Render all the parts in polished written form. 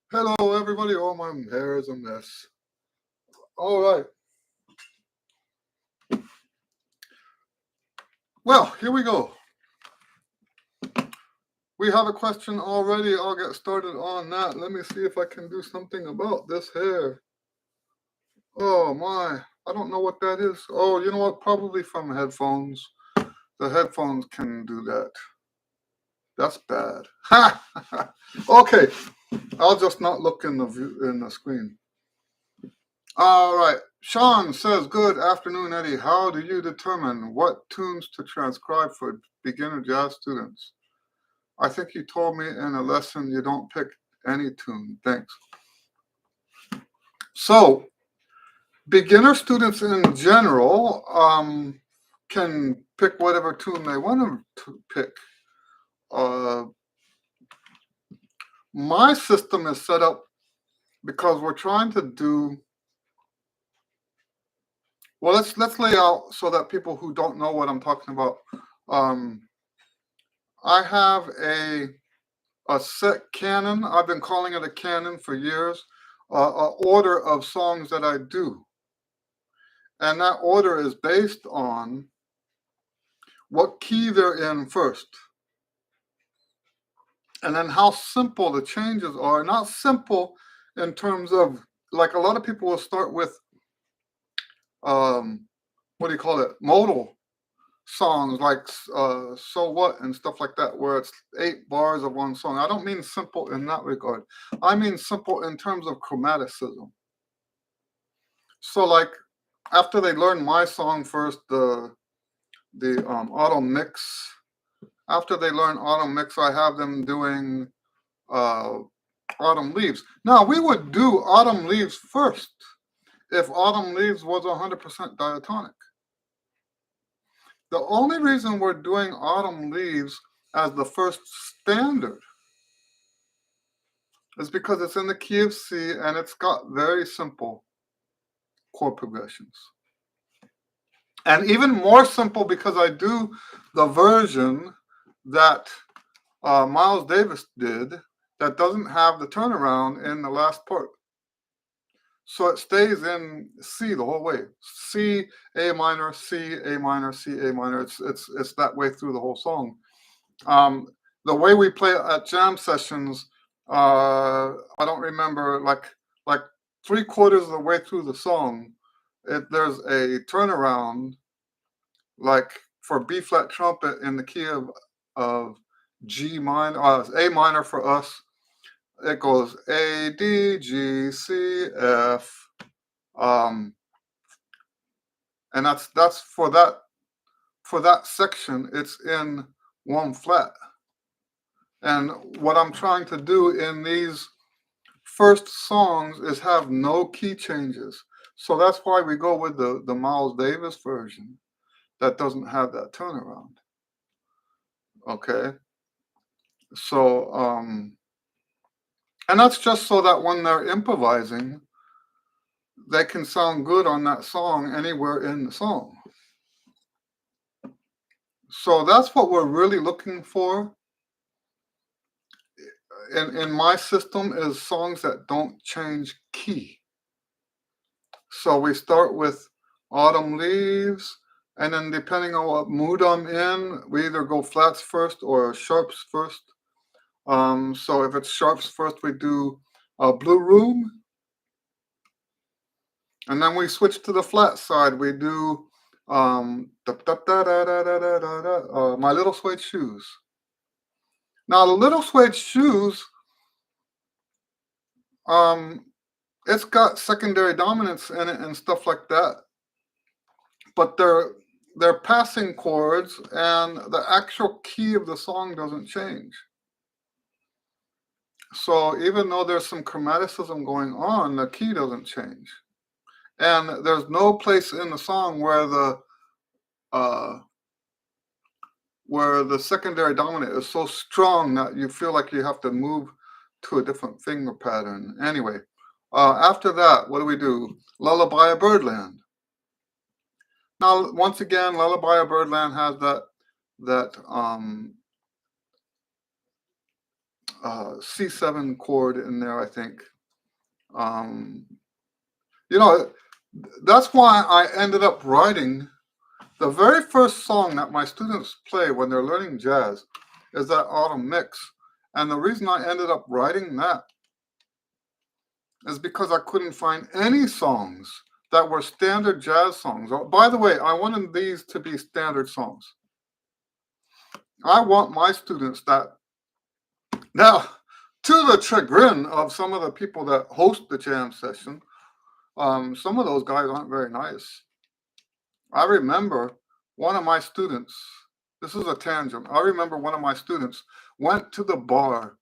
Hello, everybody. Oh, my hair is a mess. All right. Well, here we go. We have a question already. I'll get started on that. Let me see if I can do something about this hair. Oh, my. I don't know what that is. Oh, you know what? Probably from headphones. The headphones can do that. That's bad. Ha! Okay. I'll just not look in the screen. All right. Sean says, good afternoon, Eddie. How do you determine what tunes to transcribe for beginner jazz students? I think you told me in a lesson you don't pick any tune. Thanks. So, beginner students in general can pick whatever tune they want to pick. My system is set up because we're trying to do. Well, let's lay out so that people who don't know what I'm talking about. I have a set canon. I've been calling it a canon for years. An order of songs that I do, and that order is based on what key they're in first, and then how simple the changes are. Not simple in terms of, like, a lot of people will start with what do you call it, modal songs like So What and stuff like that, where it's 8 bars of one song. I don't mean simple in that regard. I mean simple in terms of chromaticism. So, like, after they learn my song first, the auto mix. After they learn autumn mix, I have them doing autumn leaves. Now, we would do autumn leaves first if autumn leaves was 100% diatonic. The only reason we're doing autumn leaves as the first standard is because it's in the key of C and it's got very simple chord progressions. And even more simple because I do the version that Miles Davis did that doesn't have the turnaround in the last part. So it stays in C the whole way. C, A minor, C, A minor, C, A minor. It's that way through the whole song. The way we play it at jam sessions, I don't remember, like 3/4 of the way through the song, there's a turnaround, like for B flat trumpet in the key of G minor, A minor for us. It goes A, D, G, C, F, and that's for that section. It's in 1 flat. And what I'm trying to do in these first songs is have no key changes. So that's why we go with the Miles Davis version that doesn't have that turnaround. Okay. So, and that's just so that when they're improvising, they can sound good on that song anywhere in the song. So that's what we're really looking for in my system, is songs that don't change key. So we start with autumn leaves, and then depending on what mood I'm in, we either go flats first or sharps first. So if it's sharps first, we do Blue Room. And then we switch to the flat side. We do My Little Suede Shoes. Now, the Little Suede Shoes, it's got secondary dominance in it and stuff like that. But they're passing chords, and the actual key of the song doesn't change. So even though there's some chromaticism going on, the key doesn't change. And there's no place in the song uh, where the secondary dominant is so strong that you feel like you have to move to a different finger pattern. Anyway, after that, what do? Lullaby of Birdland. Now, once again, Lullaby of Birdland has that C7 chord in there, I think. Um, you know, that's why I ended up writing the very first song that my students play when they're learning jazz is that Autumn Mix. And the reason I ended up writing that is because I couldn't find any songs that were standard jazz songs. Oh, by the way, I wanted these to be standard songs. I want my students that, now, to the chagrin of some of the people that host the jam session, some of those guys aren't very nice. I remember one of my students, this is a tangent. I remember one of my students went to the bar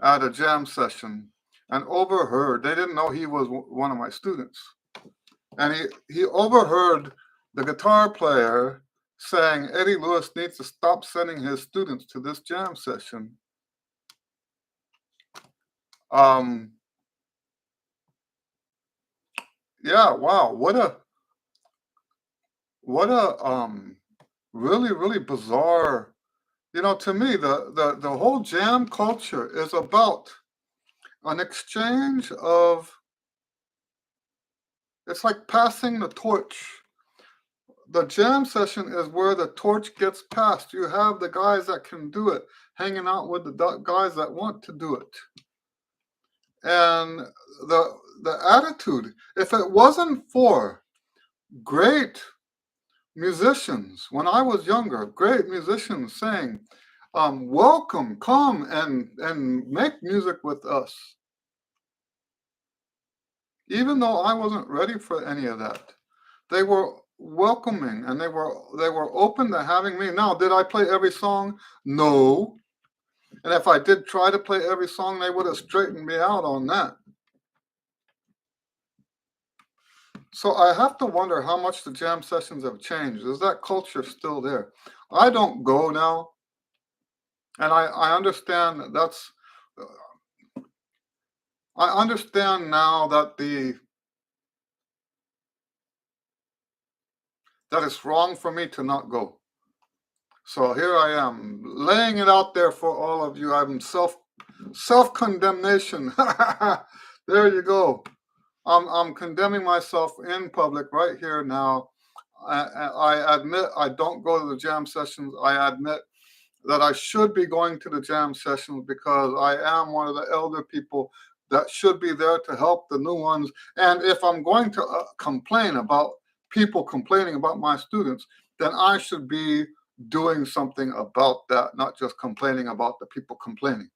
at a jam session and overheard, they didn't know he was one of my students. And he overheard the guitar player saying Eddie Lewis needs to stop sending his students to this jam session. Yeah, wow, what a really, really bizarre, to me, the whole jam culture is about an exchange of, it's like passing the torch. The jam session is where the torch gets passed. You have the guys that can do it hanging out with the guys that want to do it. And the attitude, if it wasn't for great musicians, when I was younger, great musicians saying, welcome, come and make music with us. Even though I wasn't ready for any of that, they were welcoming and they were open to having me. Now, did I play every song? No. And if I did try to play every song, they would have straightened me out on that. So I have to wonder how much the jam sessions have changed. Is that culture still there? I don't go now. And I understand that's, I understand now that that it's wrong for me to not go. So here I am laying it out there for all of you. I'm self-condemnation. There you go. I'm condemning myself in public right here now. I admit I don't go to the jam sessions. I admit that I should be going to the jam sessions because I am one of the elder people that should be there to help the new ones. And if I'm going to complain about people complaining about my students, then I should be doing something about that, not just complaining about the people complaining.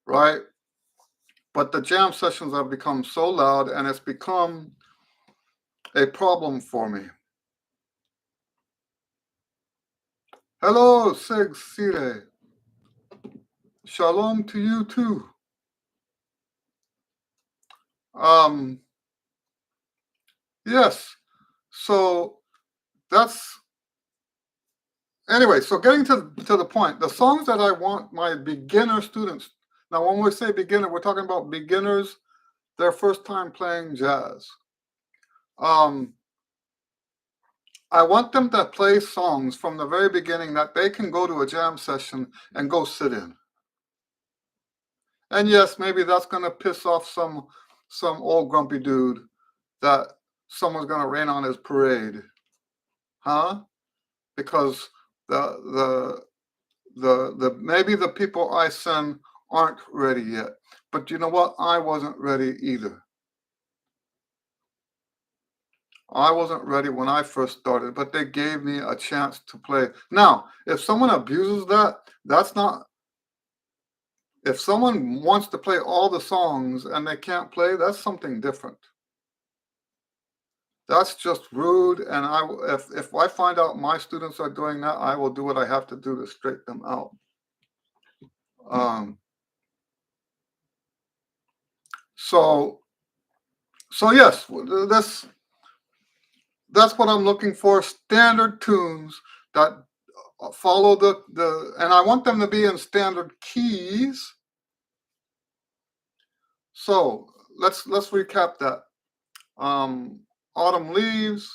Right? But the jam sessions have become so loud and it's become a problem for me. Hello, Sig Sire. Shalom to you too. Yes. So that's, anyway, so getting to the point, the songs that I want my beginner students, now when we say beginner, we're talking about beginners, their first time playing jazz. I want them to play songs from the very beginning that they can go to a jam session and go sit in. And yes, maybe that's going to piss off some old grumpy dude that someone's going to rain on his parade. Huh? Because the maybe the people I send aren't ready yet. But you know what? I wasn't ready either. I wasn't ready when I first started, but they gave me a chance to play. Now, if someone abuses that, that's not, if someone wants to play all the songs and they can't play, that's something different. That's just rude. And if I find out my students are doing that, I will do what I have to do to straighten them out. Um, so yes, that's what I'm looking for. Standard tunes that follow and I want them to be in standard keys. So let's recap that. Autumn Leaves,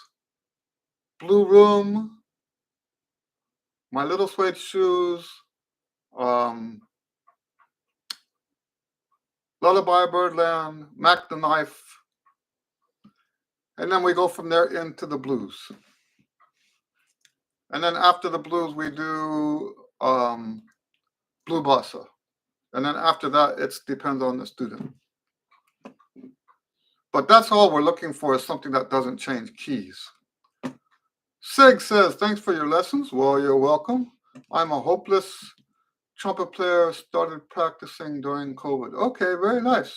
Blue Room, My Little Suede Shoes, um, Lullaby Birdland, Mac the Knife, and then we go from there into the blues. And then after the blues, we do Blue Bossa. And then after that, it depends on the student. But that's all we're looking for, is something that doesn't change keys. Sig says, thanks for your lessons. Well, you're welcome. I'm a hopeless trumpet player, started practicing during COVID. Okay, very nice.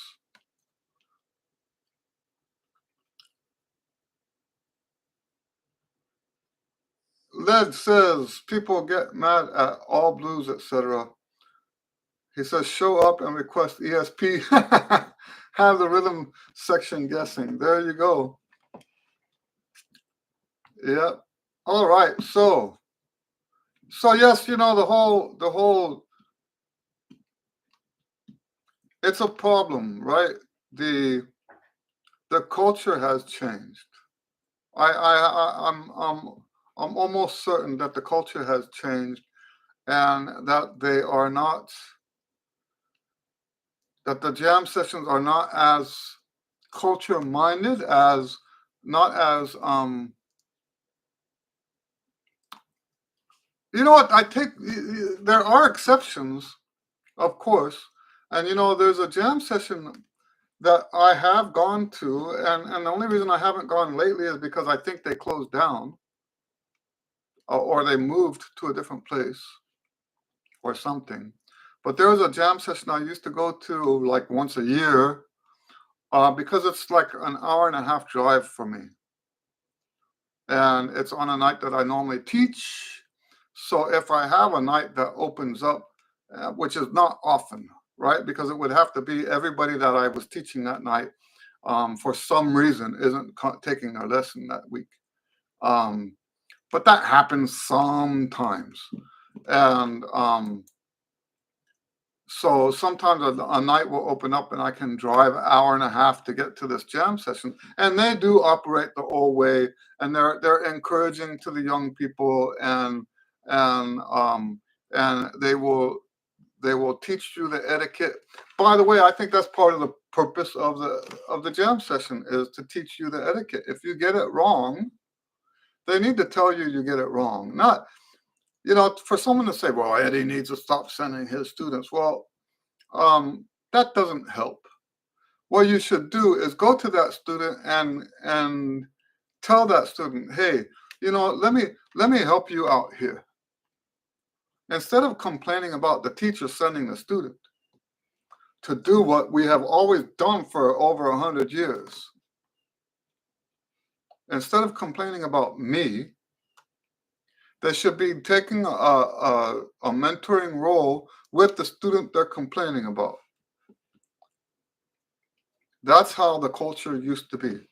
Led says, people get mad at all blues, etc. He says, show up and request ESP. Have the rhythm section guessing. There you go. Yep. All right. So yes, the whole it's a problem, right? The culture has changed. I'm almost certain that the culture has changed, and that that the jam sessions are not as culture minded, not as you know what, there are exceptions, of course. And there's a jam session that I have gone to, and the only reason I haven't gone lately is because I think they closed down, or they moved to a different place or something. But there was a jam session I used to go to like once a year, because it's like an hour and a half drive for me. And it's on a night that I normally teach. So if I have a night that opens up, which is not often, right? Because it would have to be everybody that I was teaching that night, for some reason, isn't taking their lesson that week. But that happens sometimes. And so sometimes a night will open up and I can drive an hour and a half to get to this jam session. And they do operate the old way, and they're encouraging to the young people, and they will teach you the etiquette. By the way, I think that's part of the purpose of the jam session, is to teach you the etiquette. If you get it wrong, they need to tell you get it wrong. Not, for someone to say, well, Eddie needs to stop sending his students. Well, that doesn't help. What you should do is go to that student and tell that student, hey, let me help you out here. Instead of complaining about the teacher sending the student to do what we have always done for over 100 years. Instead of complaining about me, they should be taking a mentoring role with the student they're complaining about. That's how the culture used to be.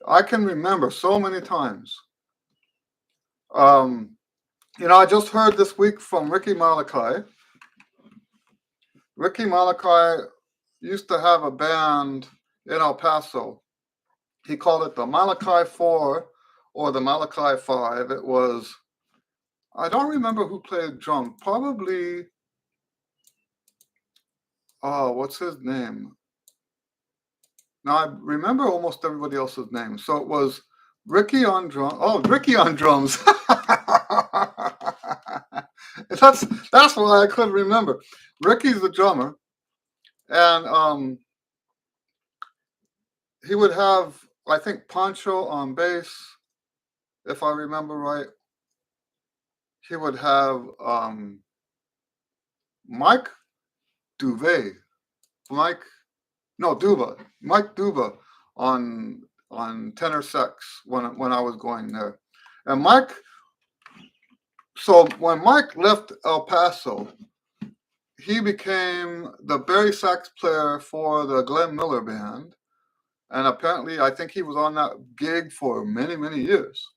I can remember so many times. I just heard this week from Ricky Malachi. Ricky Malachi used to have a band in El Paso. He called it the Malachi 4 or the Malachi 5. It was, I don't remember who played drum. Probably, what's his name? Now, I remember almost everybody else's name. So it was Ricky on drum. Oh, Ricky on drums. That's why I couldn't remember. Ricky's the drummer. And he would have, I think, Pancho on bass, if I remember right. He would have Mike Duva Mike Duva on tenor sax when I was going there. And so when Mike left El Paso, he became the Barry sax player for the Glenn Miller Band. And apparently, I think he was on that gig for many, many years.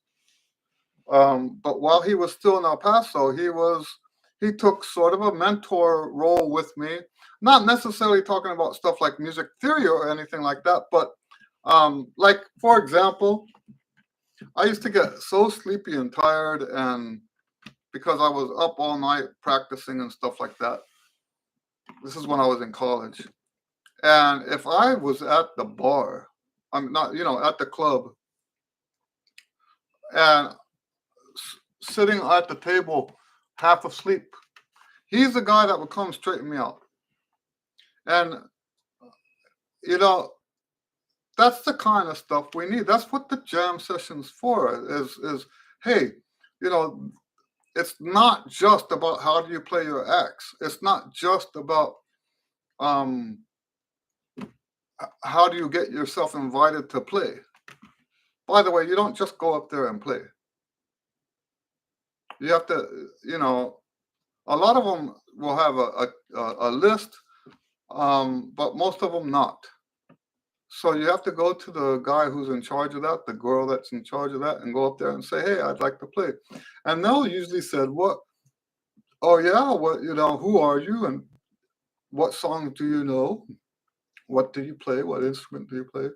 But while he was still in El Paso, he took sort of a mentor role with me, not necessarily talking about stuff like music theory or anything like that, but like, for example, I used to get so sleepy and tired, and because I was up all night practicing and stuff like that. This is when I was in college. And if I was at the bar, I'm not, at the club, and sitting at the table half asleep, he's the guy that would come straighten me out. And, you know, that's the kind of stuff we need. That's what the jam session's for, is hey, you know, it's not just about how do you play your acts. It's not just about how do you get yourself invited to play. By the way, you don't just go up there and play. You have to, a lot of them will have a list, but most of them not. So you have to go to the guy who's in charge of that, the girl that's in charge of that, and go up there and say, hey, I'd like to play. And they'll usually say, what? Oh, yeah, what, who are you? And what songs do you know? What do you play? What instrument do you play?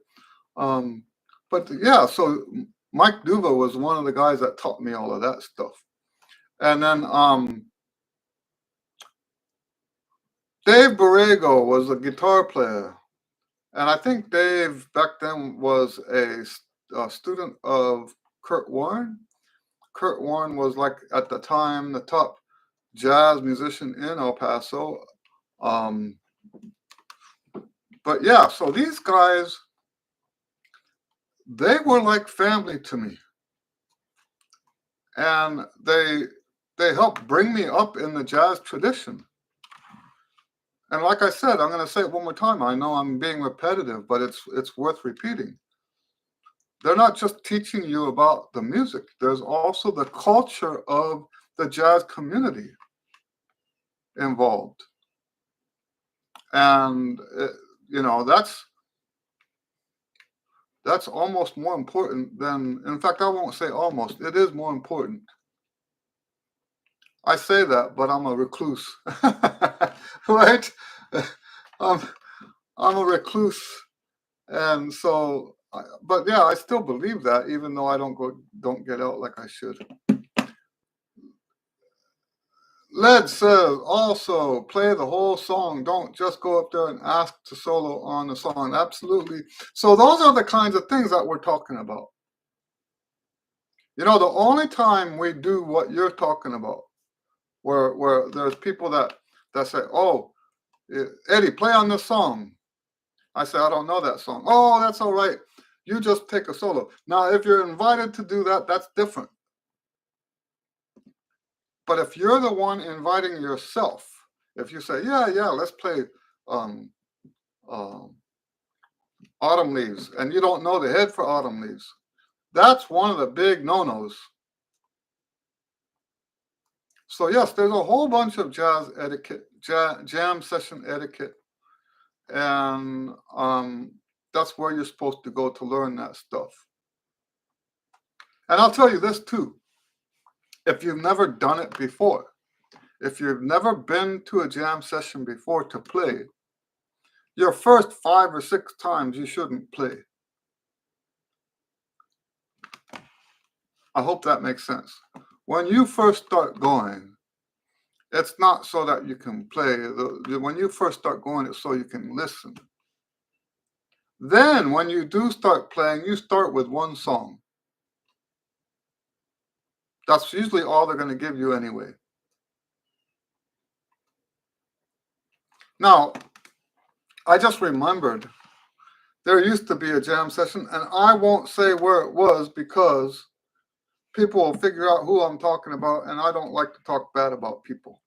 But yeah, so Mike Duva was one of the guys that taught me all of that stuff. And then Dave Borrego was a guitar player. And I think Dave back then was a student of Kurt Warren. Kurt Warren was, like, at the time, the top jazz musician in El Paso. But yeah, so these guys, they were like family to me. And they helped bring me up in the jazz tradition. And like I said, I'm going to say it one more time. I know I'm being repetitive, but it's worth repeating. They're not just teaching you about the music. There's also the culture of the jazz community involved. And, that's almost more important than, in fact, I won't say almost, it is more important. I say that, but I'm a recluse, right? I'm a recluse. And so, but yeah, I still believe that, even though I don't get out like I should. Led says, also play the whole song. Don't just go up there and ask to solo on the song. Absolutely. So those are the kinds of things that we're talking about. The only time we do what you're talking about, where there's people that say, oh, Eddie, play on this song. I say, I don't know that song. Oh, that's all right. You just take a solo. Now, if you're invited to do that, that's different. But if you're the one inviting yourself, if you say, yeah, let's play Autumn Leaves, and you don't know the head for Autumn Leaves, that's one of the big no-nos. So yes, there's a whole bunch of jazz etiquette, jam session etiquette, and that's where you're supposed to go to learn that stuff. And I'll tell you this too. If you've never done it before, if you've never been to a jam session before to play, your first 5 or 6 times you shouldn't play. I hope that makes sense. When you first start going, it's not so that you can play. When you first start going, it's so you can listen. Then when you do start playing, you start with one song. That's usually all they're going to give you anyway. Now, I just remembered there used to be a jam session, and I won't say where it was because people will figure out who I'm talking about, and I don't like to talk bad about people.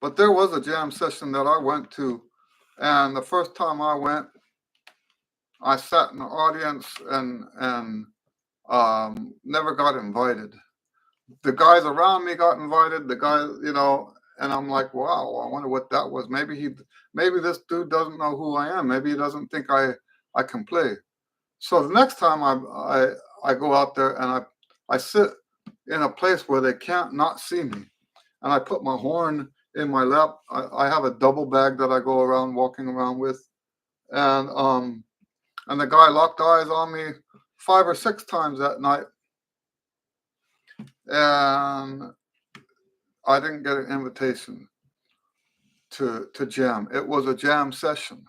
But there was a jam session that I went to, and the first time I went, I sat in the audience and never got invited. The guys around me got invited. The guys, And I'm like, wow, I wonder what that was. Maybe this dude doesn't know who I am. Maybe he doesn't think I can play. So the next time I go out there and I sit in a place where they can't not see me, and I put my horn in my lap. I have a double bag that I go around walking around with, and and the guy locked eyes on me 5 or 6 times that night, and I didn't get an invitation to jam. It was a jam session.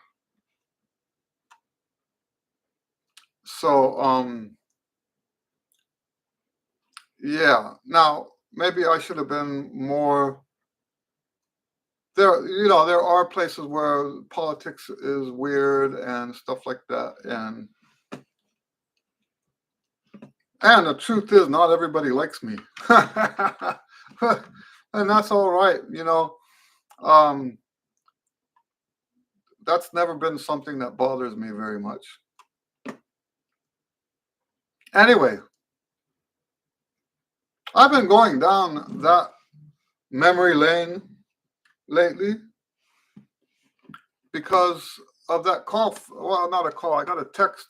So yeah. Now maybe I should have been more there. There are places where politics is weird and stuff like that, and the truth is not everybody likes me. And that's all right. Um that's never been something that bothers me very much. Anyway, I've been going down that memory lane lately because of that call. Well, not a call. I got a text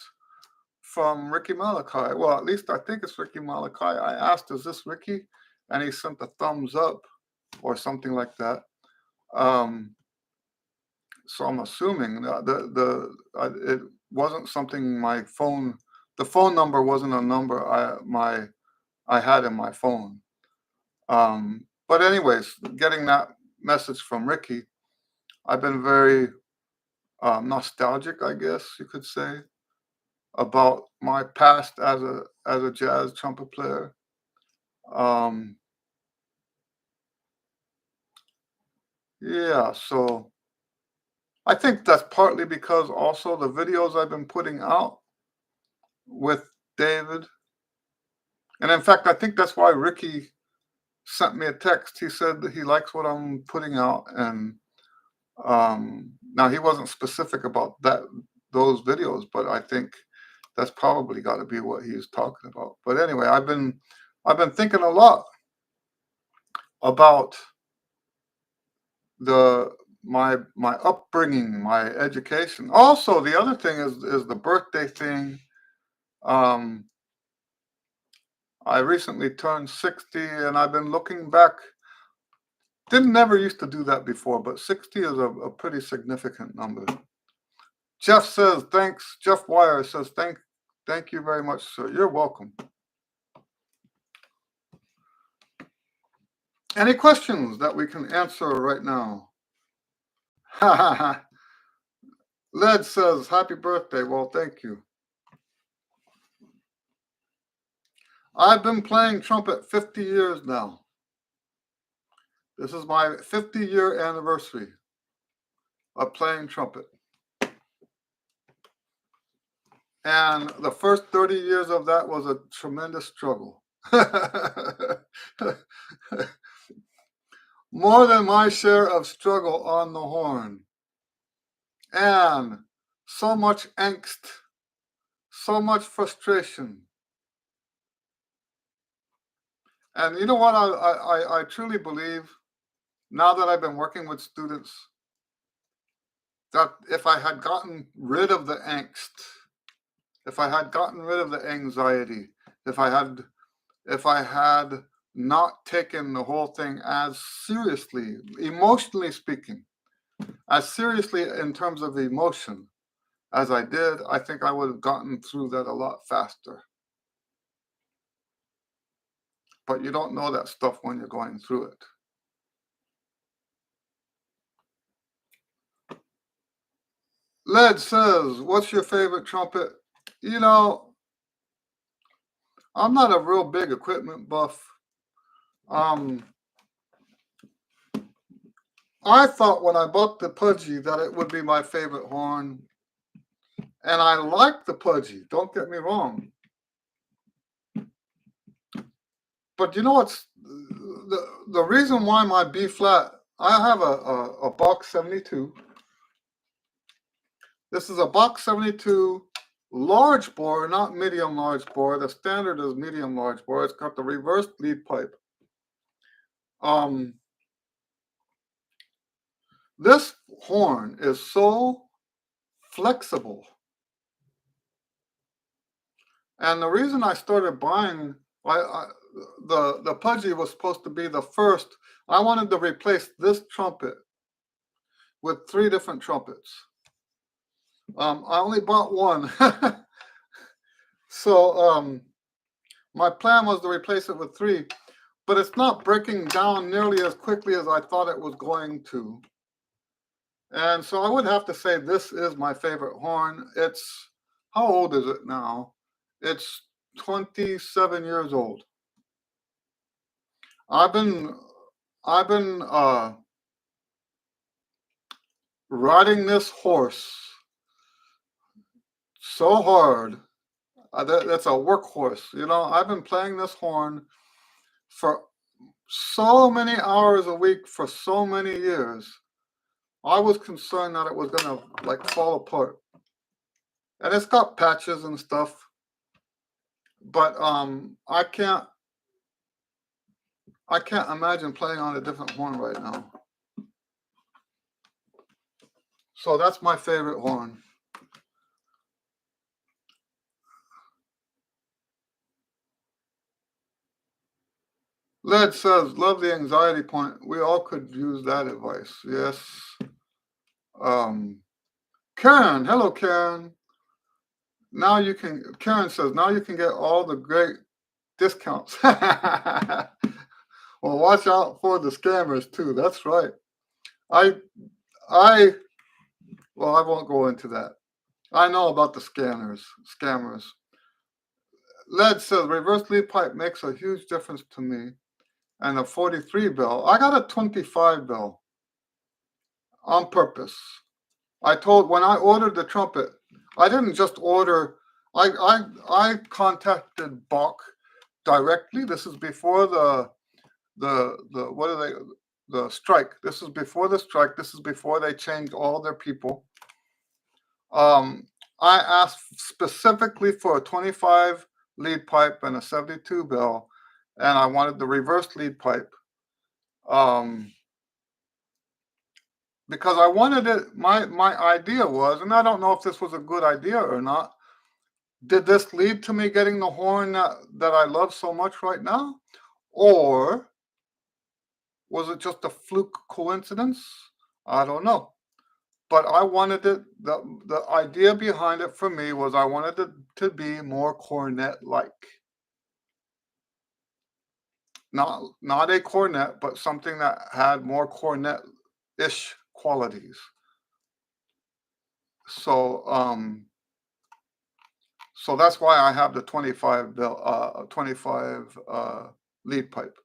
from Ricky Malachi. Well, at least I think it's Ricky Malachi. I asked, "Is this Ricky?" And he sent a thumbs up or something like that. So I'm assuming that it wasn't something my phone. The phone number wasn't a number I had in my phone. But anyways, getting that message from Ricky, I've been very nostalgic, I guess you could say, about my past as a jazz trumpet player. Um, yeah, so I think that's partly because also the videos I've been putting out with David, and in fact, I think that's why Ricky sent me a text. He said that he likes what I'm putting out, and now he wasn't specific about those videos, but I think that's probably got to be what he's talking about. But anyway, I've been thinking a lot about the my upbringing, my education. Also, the other thing is the birthday thing. Um, I recently turned 60, and I've been looking back. Didn't never used to do that before, but 60 is a pretty significant number. Jeff says thanks. Jeff Wire says thank you very much, sir. You're welcome. Any questions that we can answer right now? Ha ha ha. Led says happy birthday. Well, thank you. I've been playing trumpet 50 years now. This is my 50-year anniversary of playing trumpet. And the first 30 years of that was a tremendous struggle. More than my share of struggle on the horn. And so much angst, so much frustration. And you know what I truly believe, now that I've been working with students, that if I had gotten rid of the angst, if I had gotten rid of the anxiety, if I had not taken the whole thing as seriously, emotionally speaking, as seriously in terms of emotion as I did, I think I would have gotten through that a lot faster. But you don't know that stuff when you're going through it. Led says, what's your favorite trumpet? I'm not a real big equipment buff. I thought when I bought the Pudgy that it would be my favorite horn. And I like the Pudgy, don't get me wrong. But you know what's the reason why my B flat, I have a Bach 72. This is a Bach 72 large bore, not medium large bore. The standard is medium large bore. It's got the reversed lead pipe. This horn is so flexible. And the reason I started buying, the Pudgy was supposed to be the first. I wanted to replace this trumpet with 3 different trumpets. I only bought one. So my plan was to replace it with 3, but it's not breaking down nearly as quickly as I thought it was going to. And so I would have to say this is my favorite horn. It's, how old is it now? It's 27 years old. I've been riding this horse so hard. That's a workhorse. You know, I've been playing this horn for so many hours a week for so many years. I was concerned that it was gonna like fall apart. And it's got patches and stuff. But I can't imagine playing on a different horn right now. So that's my favorite horn. Led says, love the anxiety point. We all could use that advice. Yes. Karen, hello, Karen. Now you can, Karen says, now you can get all the great discounts. Well, watch out for the scammers too. That's right. Well, I won't go into that. I know about the scammers. Led says, reverse lead pipe makes a huge difference to me. And a 43 bell. I got a 25 bell on purpose. When I ordered the trumpet, I didn't just order, I contacted Bach directly. This is before the what are they, the strike. This is before the strike. This is before they changed all their people. I asked specifically for a 25 lead pipe and a 72 bell, and I wanted the reverse lead pipe. Because I wanted it, my idea was, and I don't know if this was a good idea or not, did this lead to me getting the horn that I love so much right now? Or was it just a fluke coincidence? I don't know. But I wanted it, the idea behind it for me was I wanted it to be more cornet-like. Not a cornet, but something that had more cornet-ish qualities. So so that's why I have the 25 lead pipe.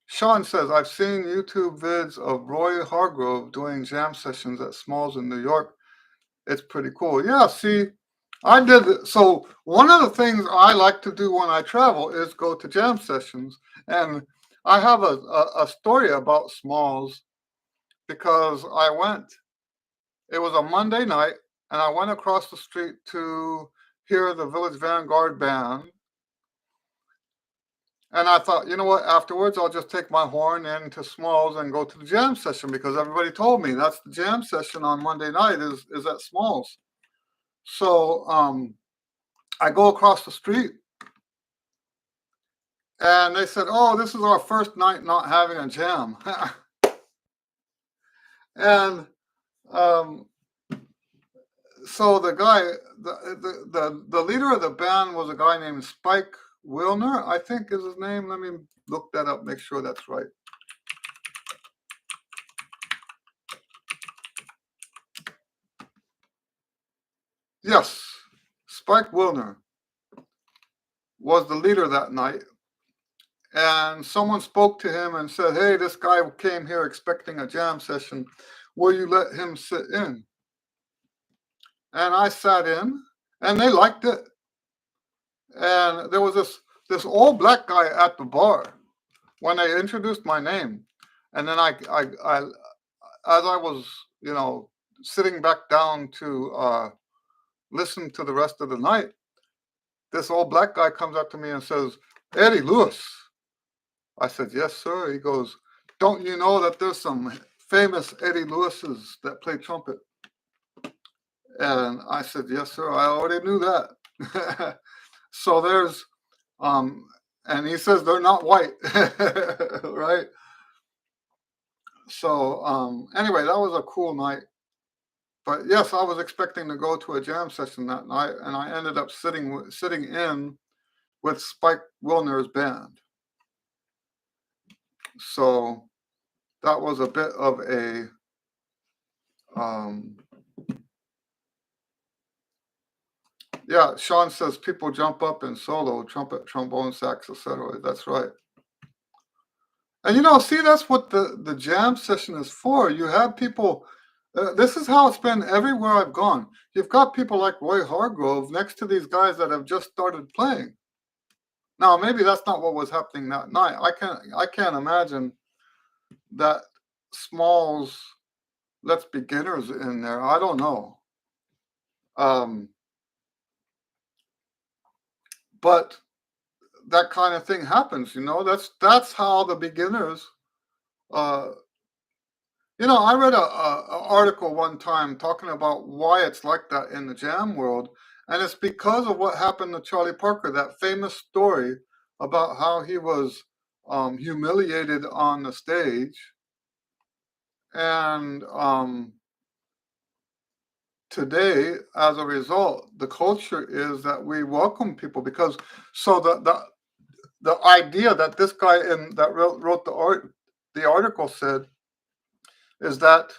Sean says, I've seen YouTube vids of Roy Hargrove doing jam sessions at Smalls in New York. It's pretty cool. Yeah, see, I did it. So one of the things I like to do when I travel is go to jam sessions. And I have a story about Smalls because it was a Monday night, and I went across the street to hear the Village Vanguard band. And I thought, you know what, afterwards, I'll just take my horn into Smalls and go to the jam session because everybody told me that's the jam session on Monday night is at Smalls. So I go across the street and they said, oh, this is our first night not having a jam. And so the guy, the leader of the band was a guy named Spike Wilner, I think is his name. Let me look that up, make sure that's right. Yes, Spike Wilner was the leader that night. And someone spoke to him and said, hey, this guy came here expecting a jam session. Will you let him sit in? And I sat in, and they liked it. And there was this old black guy at the bar when they introduced my name. And then I as I was, sitting back down to listen to the rest of the night, this old black guy comes up to me and says, Eddie Lewis. I said, yes, sir. He goes, don't you know that there's some famous Eddie Lewises that play trumpet? And I said, yes, sir. I already knew that. So there's, um, and he says they're not white, right? So anyway, that was a cool night. But yes, I was expecting to go to a jam session that night, and I ended up sitting in with Spike Wilner's band. So that was a bit of a um, yeah. Sean says people jump up in solo, trumpet, trombone, sax, etc. That's right. And see, that's what the jam session is for. You have people. This is how it's been everywhere I've gone. You've got people like Roy Hargrove next to these guys that have just started playing. Now, maybe that's not what was happening that night. I can't imagine that Smalls lets beginners in there. I don't know. Um, but that kind of thing happens. That's how the beginners. Uh, I read a article one time talking about why it's like that in the jam world, and it's because of what happened to Charlie Parker. That famous story about how he was humiliated on the stage, and today, as a result, the culture is that we welcome people because so the idea that this guy that wrote the article said is that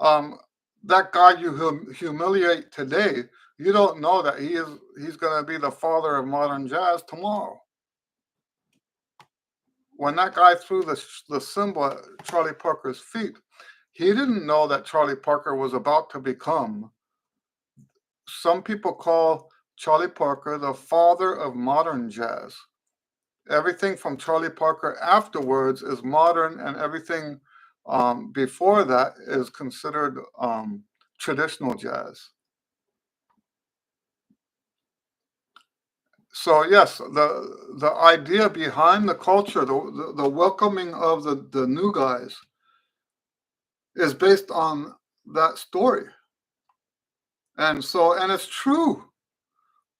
um, that guy you humiliate today, you don't know that he's going to be the father of modern jazz tomorrow. When that guy threw the cymbal at Charlie Parker's feet, he didn't know that Charlie Parker was about to become. Some people call Charlie Parker the father of modern jazz. Everything from Charlie Parker afterwards is modern, and everything before that is considered traditional jazz. So yes, the idea behind the culture, the welcoming of the new guys, is based on that story, and it's true.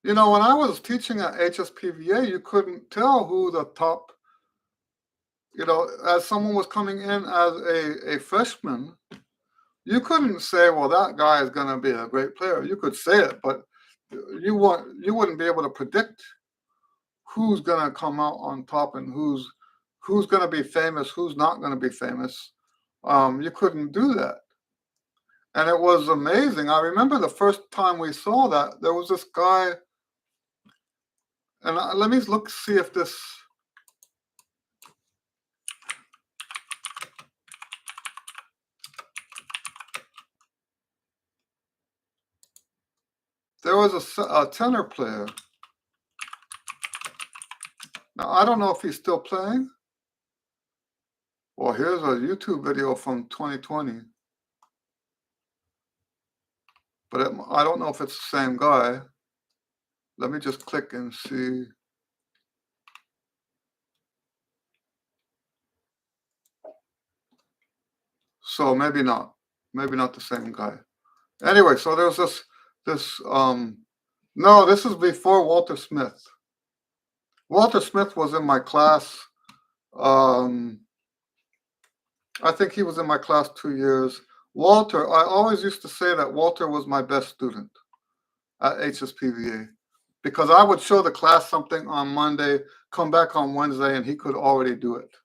When I was teaching at HSPVA, you couldn't tell who the top. As someone was coming in as a freshman, you couldn't say, well, that guy is going to be a great player. You could say it, but you wouldn't be able to predict who's going to come out on top and who's going to be famous, who's not going to be famous. You couldn't do that. And it was amazing. I remember the first time we saw that, there was this guy, and let me see if this. There was a tenor player. Now, I don't know if he's still playing. Well, here's a YouTube video from 2020. But I don't know if it's the same guy. Let me just click and see. So maybe not the same guy. Anyway, so there's this no, this is before Walter Smith. Walter Smith was in my class. I think he was in my class 2 years. Walter, I always used to say that Walter was my best student at HSPVA because I would show the class something on Monday, come back on Wednesday, and he could already do it.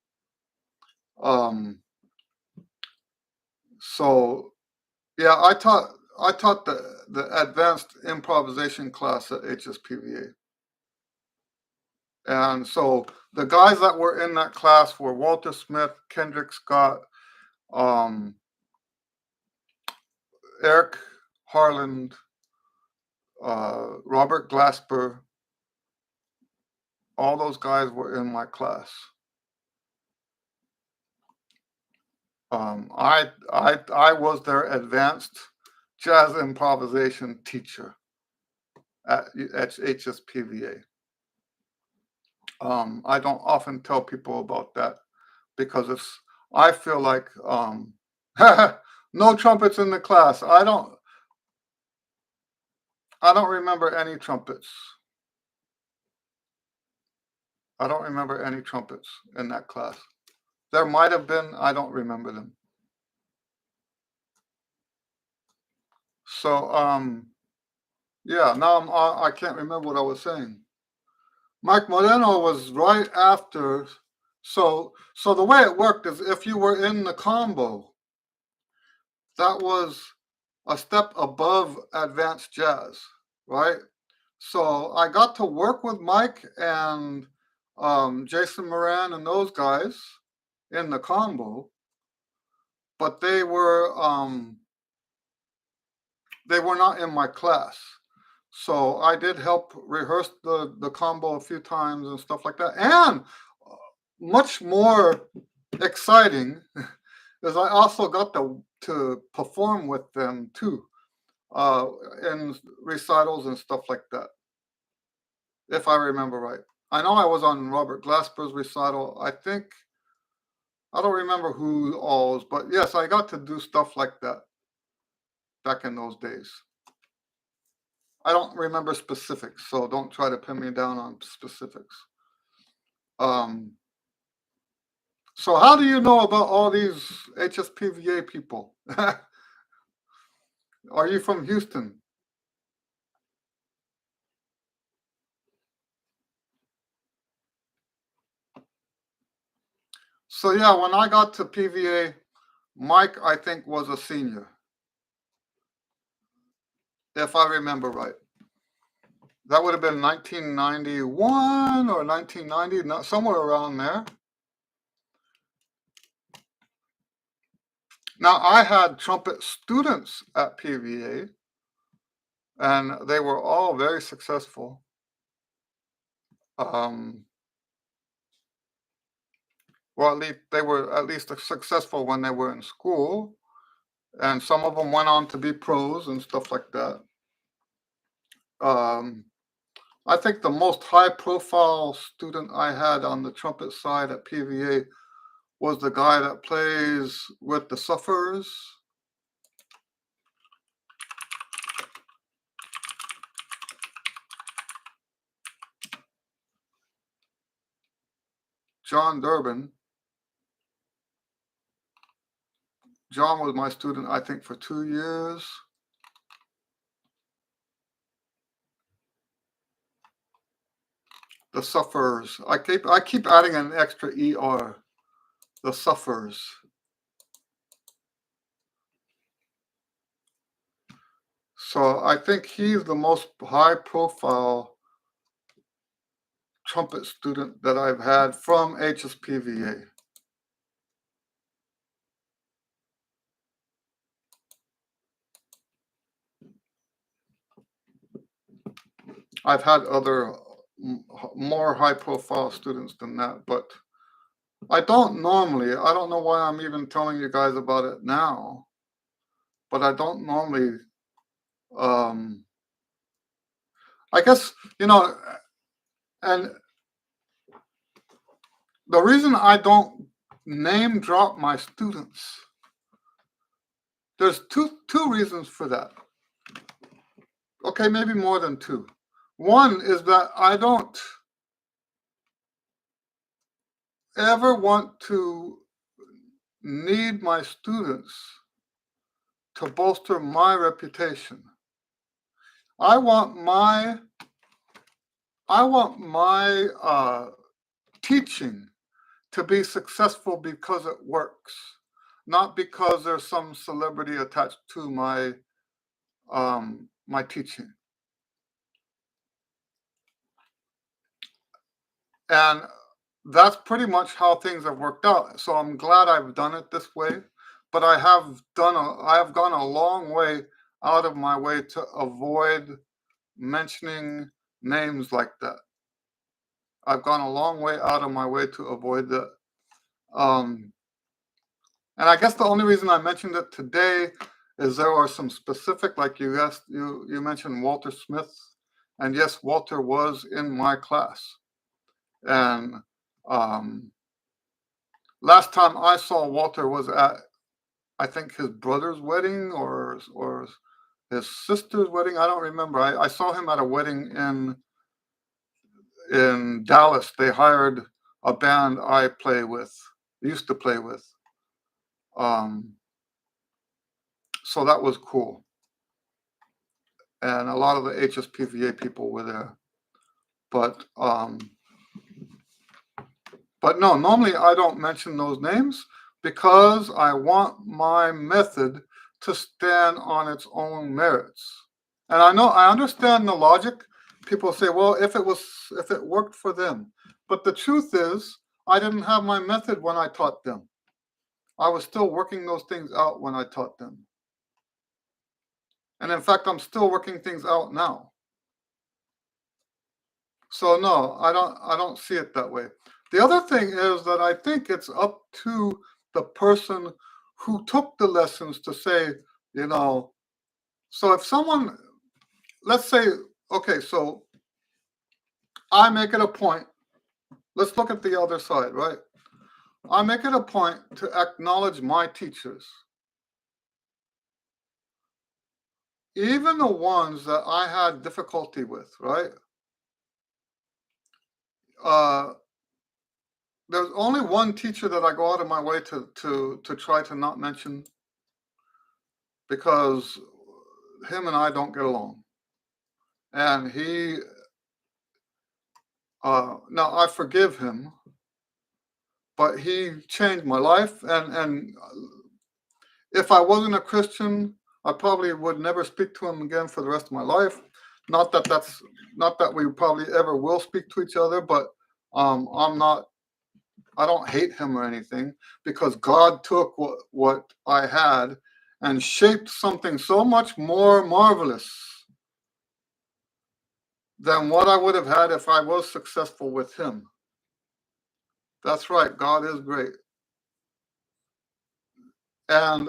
So yeah, I taught the advanced improvisation class at HSPVA. And so the guys that were in that class were Walter Smith, Kendrick Scott, Eric Harland, Robert Glasper. All those guys were in my class. I was their advanced jazz improvisation teacher at HSPVA. I don't often tell people about that because I feel like no trumpets in the class. I don't remember any trumpets. I don't remember any trumpets in that class. There might have been, I don't remember them. So yeah, now I can't remember what I was saying. Mike Moreno was right after. So the way it worked is if you were in the combo, that was a step above advanced jazz, right? So I got to work with Mike and Jason Moran and those guys in the combo, but they were not in my class. So I did help rehearse the combo a few times and stuff like that. And much more exciting is I also got to perform with them too, uh, in recitals and stuff like that, if I remember right. I know I was on Robert Glasper's recital. I don't remember who all's, but yes, I got to do stuff like that back in those days. I don't remember specifics, so don't try to pin me down on specifics. Um, so how do you know about all these HSPVA people? Are you from Houston? So yeah, when I got to PVA, Mike, I think, was a senior, if I remember right. That would have been 1991 or 1990, somewhere around there. Now, I had trumpet students at PVA, and they were all very successful. Um, well, at least they were at least successful when they were in school, and some of them went on to be pros and stuff like that. Um, I think the most high-profile student I had on the trumpet side at PVA was the guy that plays with the Sufferers. John Durbin. John was my student, I think, for 2 years. The Sufferers. I keep adding an extra ER. The Sufferers. So I think he's the most high-profile trumpet student that I've had from HSPVA. I've had other more high-profile students than that, but I don't know why I'm even telling you guys about it now, but I don't normally, um, I guess, and the reason I don't name drop my students, there's two reasons for that. Okay, maybe more than two. One is that I don't ever want to need my students to bolster my reputation. I want my teaching to be successful because it works, not because there's some celebrity attached to my teaching. And that's pretty much how things have worked out. So I'm glad I've done it this way, but I have gone a long way out of my way to avoid mentioning names like that. I've gone a long way out of my way to avoid that. And I guess the only reason I mentioned it today is there are some specific, like you mentioned Walter Smith, and yes, Walter was in my class, and Last time I saw Walter was at, I think, his brother's wedding or his sister's wedding. I don't remember. I saw him at a wedding in Dallas. They hired a band I play with, used to play with. Um, so that was cool. And a lot of the HSPVA people were there. But no, normally I don't mention those names because I want my method to stand on its own merits. And I understand the logic. People say, well, if it worked for them. But the truth is, I didn't have my method when I taught them. I was still working those things out when I taught them. And in fact, I'm still working things out now. So no, I don't see it that way. The other thing is that I think it's up to the person who took the lessons to say, you know, so if someone, let's say, okay, so I make it a point, let's look at the other side, right? I make it a point to acknowledge my teachers, even the ones that I had difficulty with, right? Uh, there's only one teacher that I go out of my way to try to not mention because him and I don't get along. And now I forgive him, but he changed my life. And if I wasn't a Christian, I probably would never speak to him again for the rest of my life. Not that we probably ever will speak to each other, but I don't hate him or anything because God took what I had and shaped something so much more marvelous than what I would have had if I was successful with him. That's right, God is great. And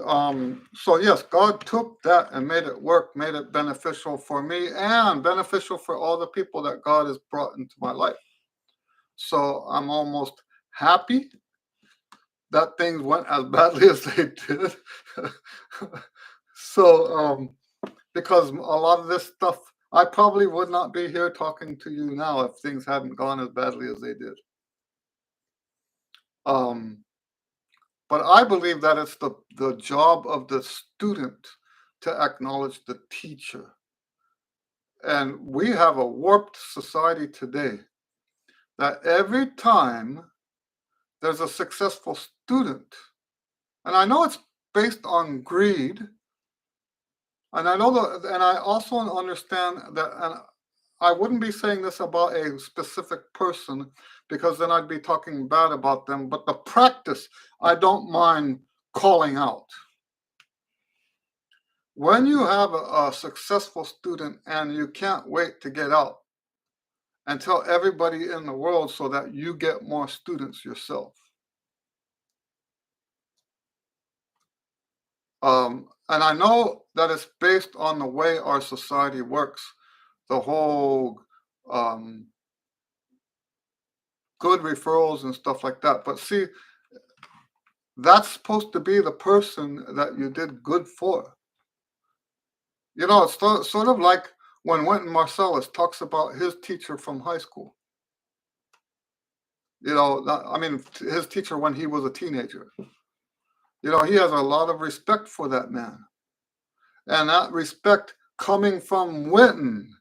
so, yes, God took that and made it work, made it beneficial for me and beneficial for all the people that God has brought into my life. So I'm almost happy that things went as badly as they did. So, because a lot of this stuff, I probably would not be here talking to you now if things hadn't gone as badly as they did. Um, but I believe that it's the job of the student to acknowledge the teacher. And we have a warped society today that every time there's a successful student, and I know it's based on greed, and I also understand that, and I wouldn't be saying this about a specific person because then I'd be talking bad about them, but the practice I don't mind calling out. When you have a successful student and you can't wait to get out and tell everybody in the world so that you get more students yourself. And I know that it's based on the way our society works, the whole good referrals and stuff like that. But see, that's supposed to be the person that you did good for. You know, it's sort of like when Wynton Marsalis talks about his teacher from high school. You know, I mean, his teacher when he was a teenager. You know, he has a lot of respect for that man. And that respect coming from Wynton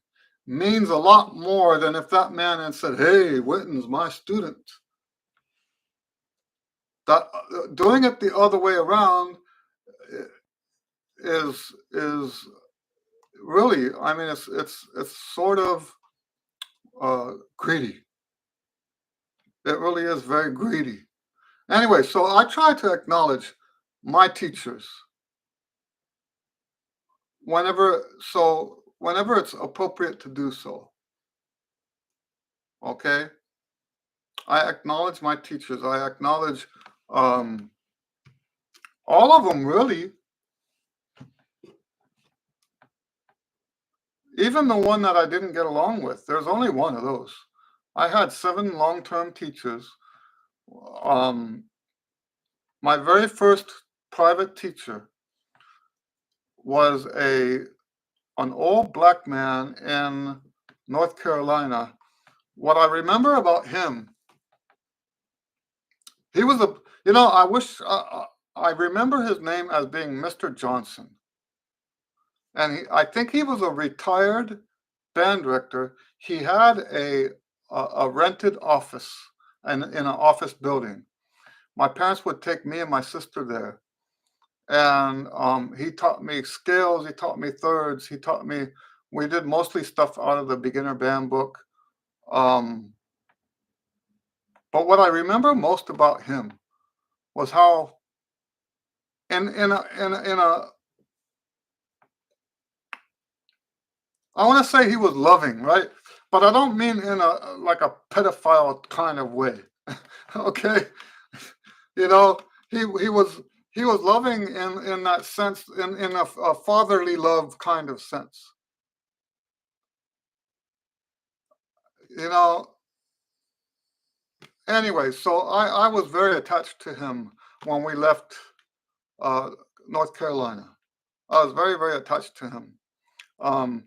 means a lot more than if that man had said, hey, Wynton's my student. That doing it the other way around is really, I mean, it's sort of greedy. It really is very greedy. Anyway, so I try to acknowledge my teachers whenever it's appropriate to do so. Okay, I acknowledge my teachers. I acknowledge um, all of them, really. Even the one that I didn't get along with. There's only one of those. I had 7 long-term teachers. Um, My very first private teacher was an old black man in North Carolina. What I remember about him, he was I wish I remember his name as being Mr. Johnson, and I think he was a retired band director. He had a rented office and in an office building. My parents would take me and my sister there, and he taught me scales. He taught me thirds. He taught me. We did mostly stuff out of the beginner band book. Um, but what I remember most about him was how in a I want to say he was loving, right? But I don't mean in a like a pedophile kind of way. Okay, you know, he was loving in that sense, in a fatherly love kind of sense. You know. Anyway, so I was very attached to him when we left uh, North Carolina. I was very, very attached to him. Um,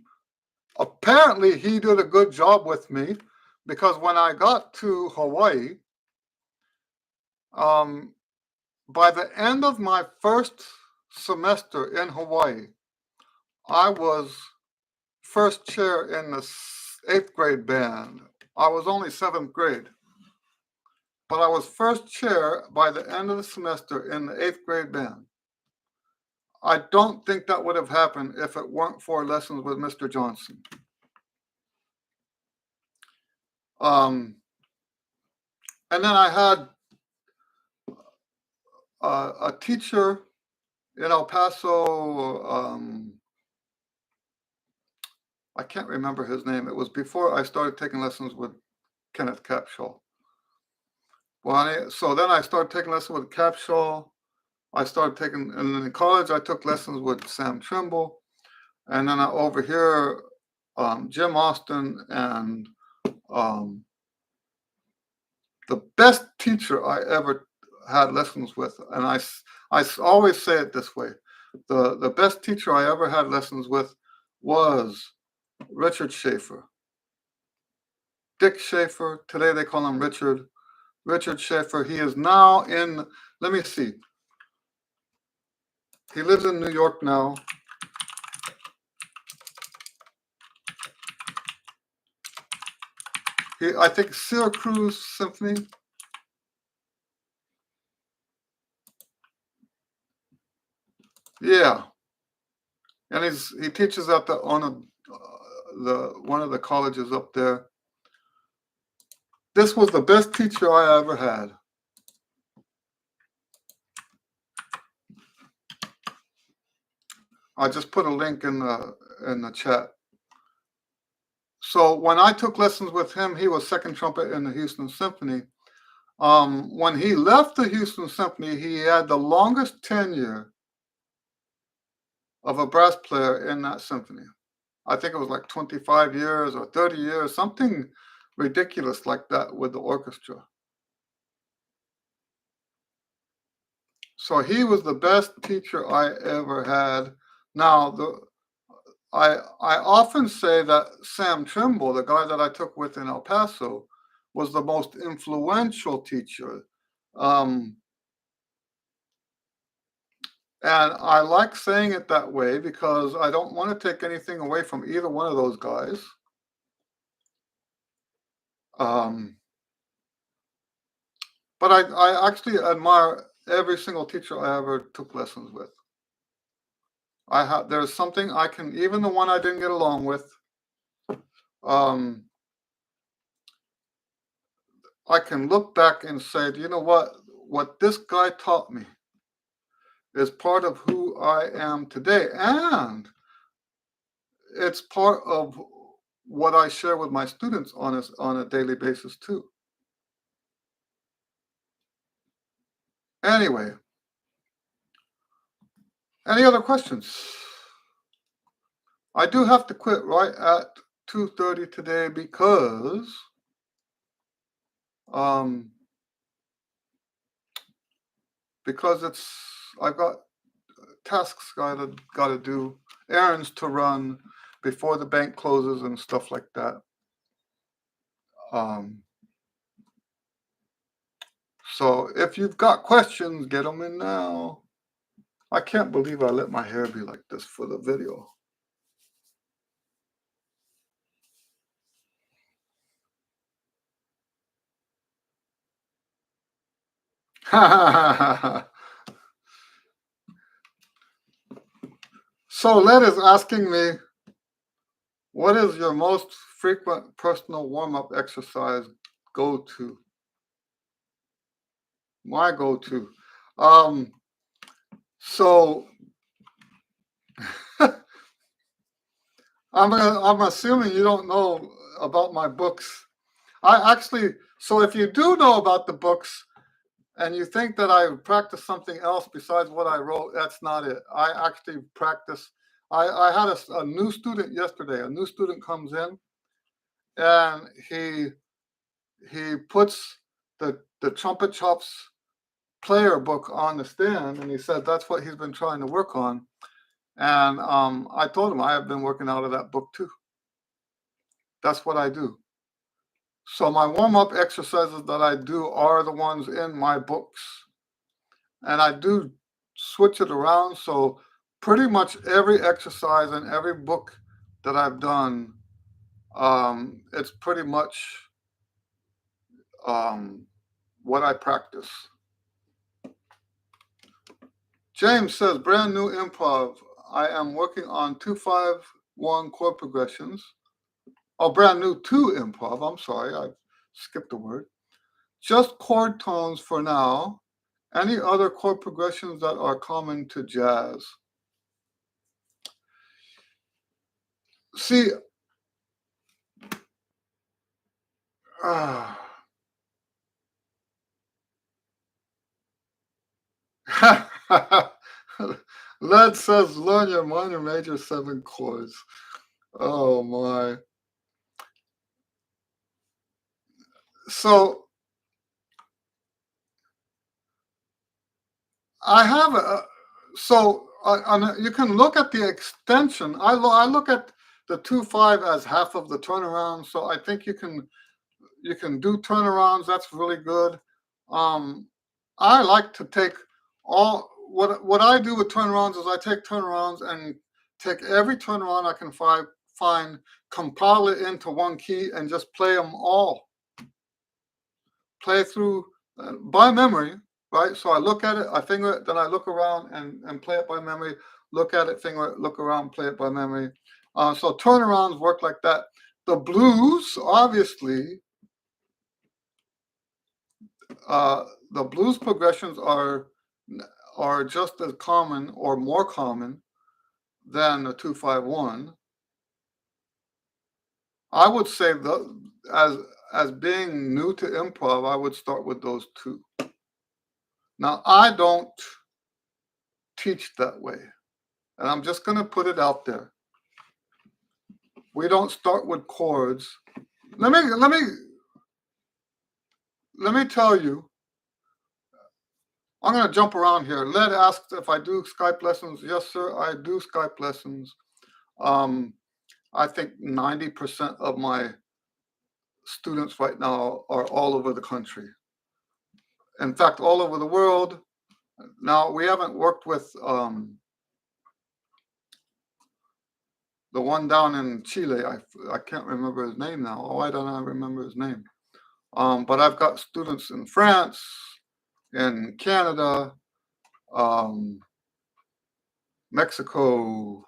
Apparently, he did a good job with me because when I got to Hawaii, um, by the end of my first semester in Hawaii, I was first chair in the eighth grade band. I was only seventh grade, but I was first chair by the end of the semester in the eighth grade band. I don't think that would have happened if it weren't for lessons with Mr. Johnson. Um, and then I had a teacher in El Paso. I can't remember his name. It was before I started taking lessons with Kenneth Capshaw. So then I started taking lessons with Capshaw. I started taking, and in college I took lessons with Sam Trimble, and then over here, Jim Austin, and the best teacher I ever had lessons with, and I always say it this way, the best teacher I ever had lessons with was Richard Schaefer. Dick Schaefer, today they call him Richard. Richard Schaefer, he is now in, let me see, he lives in New York now. I think Syracuse Symphony. Yeah, and he teaches at the one of the colleges up there. This was the best teacher I ever had. I just put a link in the chat. So when I took lessons with him, he was second trumpet in the Houston Symphony. When he left the Houston Symphony, he had the longest tenure of a brass player in that symphony. I think it was like 25 years or 30 years, something ridiculous like that with the orchestra. So he was the best teacher I ever had. Now, I often say that Sam Trimble, the guy that I took with in El Paso, was the most influential teacher. And I like saying it that way because I don't want to take anything away from either one of those guys. But I actually admire every single teacher I ever took lessons with. There's something I can, even the one I didn't get along with, I can look back and say, you know what this guy taught me is part of who I am today. And it's part of what I share with my students on a daily basis too. Anyway, any other questions? I do have to quit right at 2:30 today because because I've got tasks gotta do, errands to run before the bank closes and stuff like that. Um, so if you've got questions, get them in now. I can't believe I let my hair be like this for the video. So Led is asking me, what is your most frequent personal warm-up exercise go-to? My go-to. So I'm assuming you don't know about my books. I actually, so if you do know about the books and you think that I practice something else besides what I wrote, that's not it. I actually practice. I had a new student yesterday. A new student comes in and he puts the Trumpet Chops player book on the stand, and he said that's what he's been trying to work on. And I told him I have been working out of that book too. That's what I do. So my warm-up exercises that I do are the ones in my books. And I do switch it around. So pretty much every exercise and every book that I've done, it's pretty much what I practice. James says, brand new improv. I am working on 2-5-1 chord progressions. Oh, brand new to improv. I'm sorry, I skipped a word. Just chord tones for now. Any other chord progressions that are common to jazz? See, Led says learn your minor major 7 chords. Oh my. So I have a you can look at the extension. I look at the 2-5 as half of the turnaround. So I think you can do turnarounds. That's really good. I like to take what I do with turnarounds is I take turnarounds and take every turnaround I can find, compile it into one key, and just play them all. Play through by memory, right? So I look at it, I finger it, then I look around and play it by memory. Look at it, finger it, look around, play it by memory. So turnarounds work like that. The blues, obviously, the blues progressions are just as common or more common than the 2-5-1. I would say as being new to improv, I would start with those two. Now I don't teach that way, and I'm just going to put it out there. We don't start with chords. Let me tell you. I'm going to jump around here. Led asked if I do Skype lessons. Yes, sir, I do Skype lessons. I think 90% of my students right now are all over the country. In fact, all over the world. Now, we haven't worked with the one down in Chile. I can't remember his name now. Oh, why don't I remember his name? But I've got students in France, in Canada, Mexico.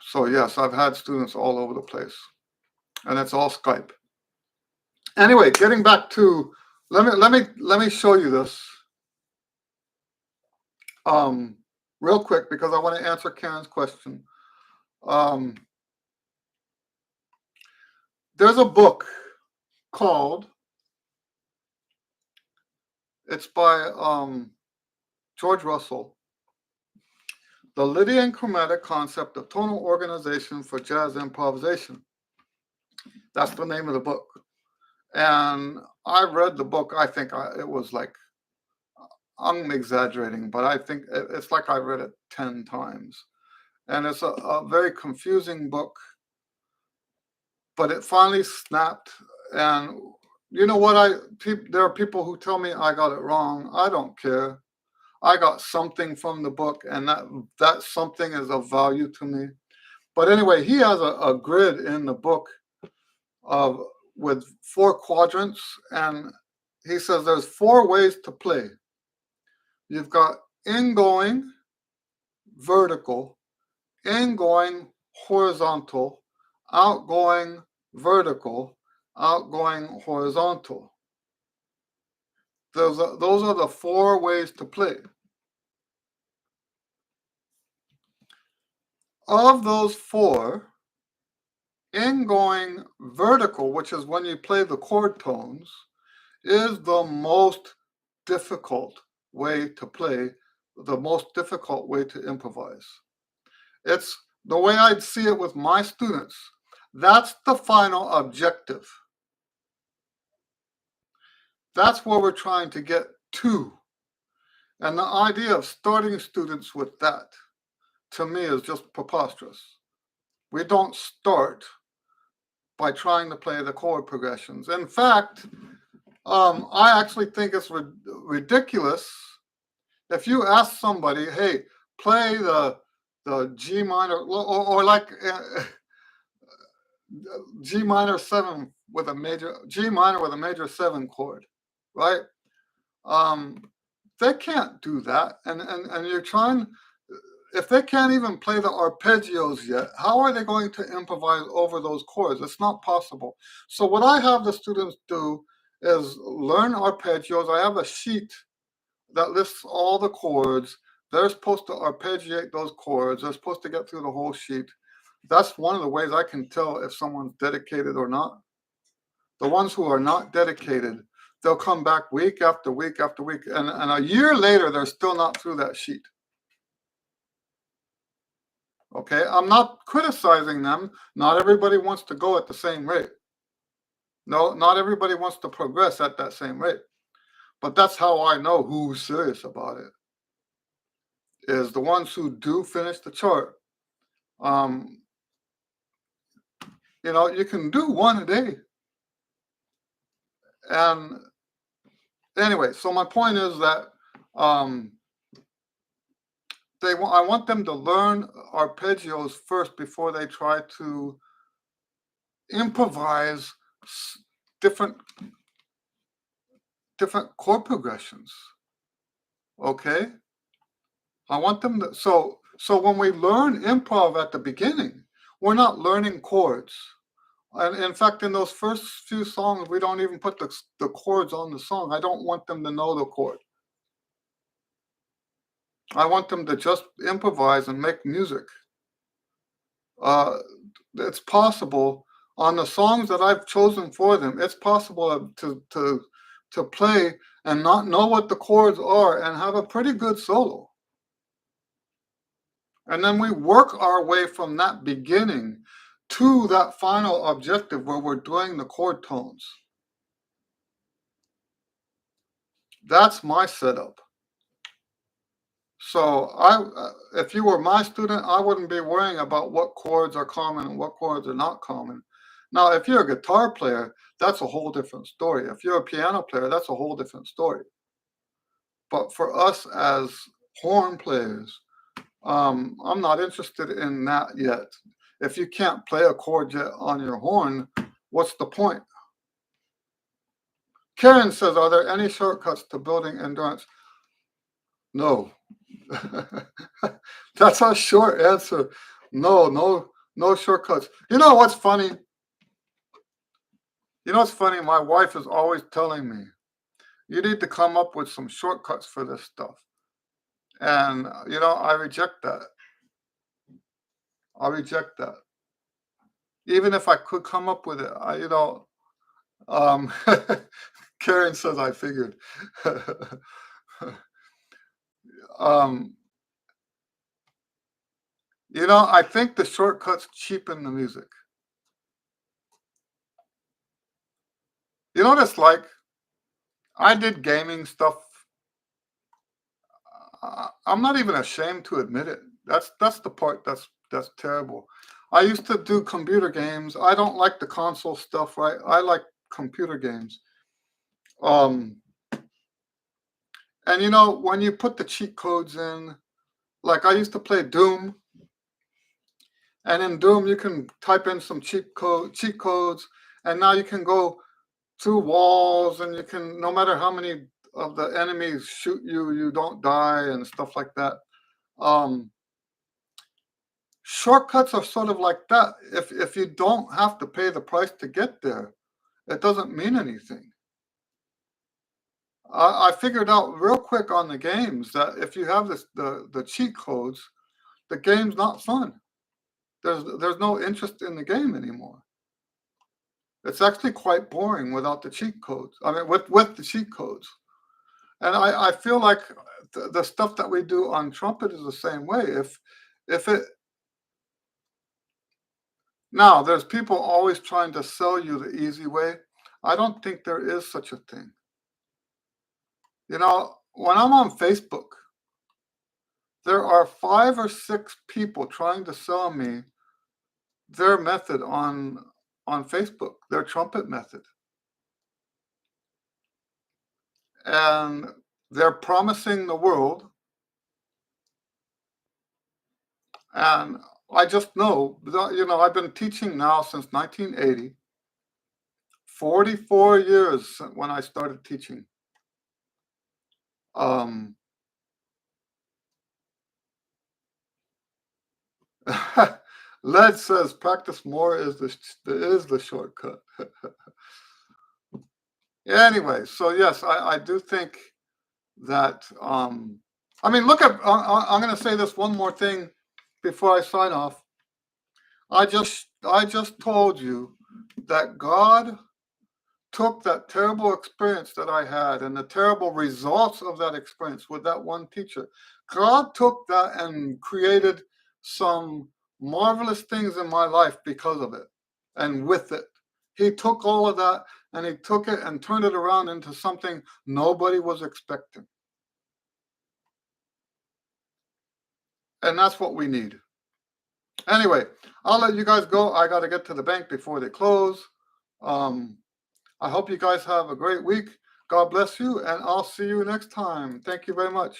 So yes, I've had students all over the place, and it's all Skype. Anyway, getting back to let me show you this real quick because I want to answer Karen's question. There's a book called, it's by George Russell, The Lydian Chromatic Concept of Tonal Organization for Jazz Improvisation. That's the name of the book. And I read the book, I think it was like, I'm exaggerating, but I think it's like I read it 10 times. And it's a very confusing book, but it finally snapped. And you know what? There are people who tell me I got it wrong. I don't care. I got something from the book, and that something is of value to me. But anyway, he has a grid in the book of with 4 quadrants, and he says there's 4 ways to play. You've got ingoing, vertical, ingoing, horizontal, outgoing, vertical, outgoing, horizontal. Those are the 4 ways to play. Of those 4, ingoing vertical, which is when you play the chord tones, is the most difficult way to play, the most difficult way to improvise. It's the way I'd see it with my students. That's the final objective. That's where we're trying to get to. And the idea of starting students with that, to me, is just preposterous. We don't start by trying to play the chord progressions. In fact, I actually think it's ridiculous if you ask somebody, hey, play the G minor, or like G minor 7 with a major, G minor with a major 7 chord, right? They can't do that. And you're trying, if they can't even play the arpeggios yet, how are they going to improvise over those chords? It's not possible. So what I have the students do is learn arpeggios. I have a sheet that lists all the chords. They're supposed to arpeggiate those chords. They're supposed to get through the whole sheet. That's one of the ways I can tell if someone's dedicated or not. The ones who are not dedicated, they'll come back week after week after week, and a year later, they're still not through that sheet. Okay, I'm not criticizing them. Not everybody wants to go at the same rate. No, not everybody wants to progress at that same rate. But that's how I know who's serious about it, is the ones who do finish the chart. You can do 1 a day. And anyway, so my point is that I want them to learn arpeggios first before they try to improvise different chord progressions. Okay, I want them to. So when we learn improv at the beginning, we're not learning chords. And in fact, in those first few songs, we don't even put the chords on the song. I don't want them to know the chord. I want them to just improvise and make music. It's possible on the songs that I've chosen for them. It's possible to play and not know what the chords are and have a pretty good solo. And then we work our way from that beginning to that final objective where we're doing the chord tones. That's my setup. So if you were my student, I wouldn't be worrying about what chords are common and what chords are not common. Now, if you're a guitar player, that's a whole different story. If you're a piano player, that's a whole different story. But for us as horn players, I'm not interested in that yet. If you can't play a chord yet on your horn, what's the point? Karen says, are there any shortcuts to building endurance? No. That's a short answer. No shortcuts. You know what's funny? My wife is always telling me, you need to come up with some shortcuts for this stuff. And, I reject that. Even if I could come up with it, Karen says I figured. I think the shortcuts cheapen the music. You know what it's like? I did gaming stuff I'm not even ashamed to admit it. That's the part that's terrible. I used to do computer games. I don't like the console stuff, right? I like computer games. Um, and you know, when you put the cheat codes in, like I used to play Doom, and in Doom you can type in some cheat codes, and now you can go through walls, and you can, no matter how many of the enemies shoot you, you don't die and stuff like that. Um, Shortcuts are sort of like that. If you don't have to pay the price to get there, it doesn't mean anything. I figured out real quick on the games that if you have the cheat codes, the game's not fun. There's no interest in the game anymore. It's actually quite boring without the cheat codes. I mean, with the cheat codes. And I feel like the stuff that we do on Trumpet is the same way. If it Now, there's people always trying to sell you the easy way. I don't think there is such a thing. You know, when I'm on Facebook, there are 5 or 6 people trying to sell me their method on Facebook, their Trumpet method. And they're promising the world. And I just know, you know, I've been teaching now since 1980, 44 years when I started teaching. Um, Led says practice more is the shortcut. Anyway, so yes, I do think that I mean, look at I'm going to say this one more thing before I sign off. I just told you that God took that terrible experience that I had and the terrible results of that experience with that one teacher. God took that and created some marvelous things in my life because of it and with it. He took all of that and he took it and turned it around into something nobody was expecting. And that's what we need. Anyway, I'll let you guys go. I got to get to the bank before they close. Um, I hope you guys have a great week. God bless you, and I'll see you next time. Thank you very much.